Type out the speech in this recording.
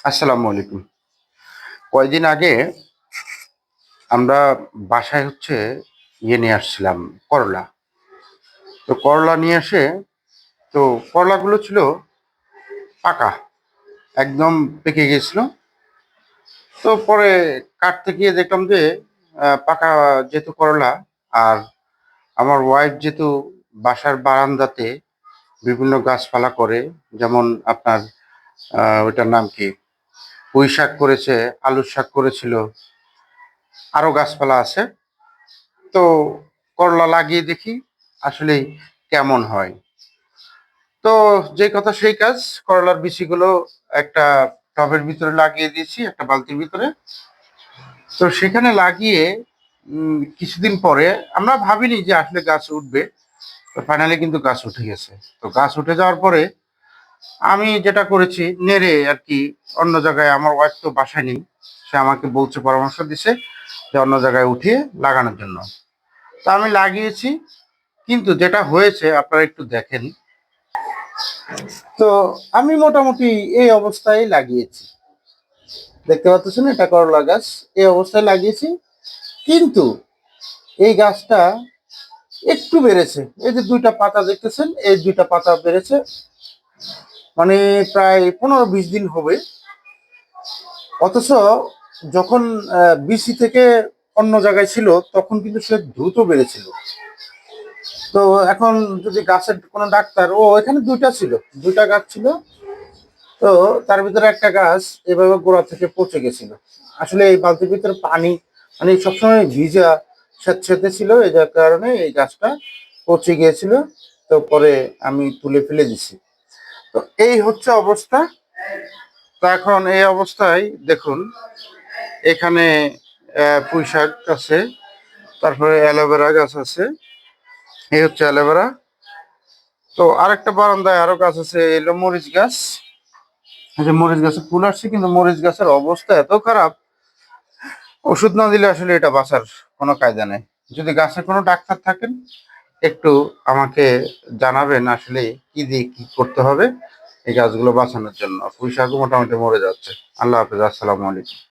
আসসালামু আলাইকুম। কয়দিন আগে আমরা বাসায় নিয়ে আসছিলাম করলা। তো করলা নিয়ে এসে তো করলাগুলো ছিল পাকা, একদম পেকে গেছিল। তো পরে কাটতে গিয়ে দেখলাম যে পাকা যেহেতু করলা, আর আমার ওয়াইফ যেহেতু বাসার বারান্দাতে বিভিন্ন গাছপালা করে, যেমন আপনার ওইটার নাম কি, পুঁই শাক করেছে, আলুর শাক করেছিল, আরো গাছপালা আছে। তো করলা লাগিয়ে দেখি আসলেই কেমন হয়। তো যে কথা সেই কাজ, করলার বিচিগুলো একটা টবের ভিতরে লাগিয়ে দিয়েছি, একটা বালতির ভিতরে। তো সেখানে লাগিয়ে কিছুদিন পরে আমরা ভাবিনি যে আসলে গাছ উঠবে। তো ফাইনালি কিন্তু গাছ উঠে গেছে। তো গাছ উঠে যাওয়ার পরে আমি যেটা করেছি, নেড়ে আর কি অন্য জায়গায়, আমার ওয়াইফ তো বাসায় নেই, সে আমাকে বলছে, পরামর্শ দিছে যে অন্য জায়গায় উঠিয়ে লাগানোর জন্য। তা আমি লাগিয়েছি, কিন্তু যেটা হয়েছে আপনারা একটু দেখেন। তো আমি মোটামুটি এই অবস্থায় লাগিয়েছি, দেখতে পাচ্ছেন এটা করলা গাছ, এই অবস্থায় লাগিয়েছি। কিন্তু এই গাছটা একটু বেড়েছে, এই যে দুইটা পাতা দেখতেছেন, এই দুইটা পাতা বেড়েছে, মানে প্রায় 15-20 দিন হবে। অথচ যখন বিসি থেকে অন্য জায়গায় ছিল তখন কিন্তু সে দ্রুত বেড়েছিল। তো এখন যদি গাছের কোনো ডাক্তার, ও এখানে দুইটা ছিল, দুইটা গাছ ছিল। তো তার ভিতরে একটা গাছ এভাবে গোড়া থেকে পচে গেছিল। আসলে এই বালতির ভিতরে পানি, মানে সবসময় ভিজা স্যাঁতসেঁতে ছিল, এই যার কারণে এই গাছটা পচে গিয়েছিল। তো পরে আমি তুলে ফেলে দিছি। তো এই হচ্ছে অবস্থা। তো এখন এই অবস্থায় দেখুন, এখানে পুঁই শাক আছে, তারপরে অ্যালোভেরা গাছ আছে, এই হচ্ছে অ্যালোভেরা। তো আরেকটা বারান্দায় আরো গাছ আছে, এলো মরিচ গাছ। এই যে মরিচ গাছে ফুল আসছে, কিন্তু মরিচ গাছের অবস্থা এত খারাপ, ওষুধ না দিলে আসলে এটা বাঁচার কোনো কায়দা নেই। যদি গাছে কোনো ডাক্তার থাকেন, একটু আমাকে জানাবেন আসলে কি দিয়ে কি করতে হবে এই গাছগুলো বাঁচানোর জন্য। পুঁই শাকও মোটামুটি মরে যাচ্ছে। আল্লাহ হাফেজ, আসসালামু আলাইকুম।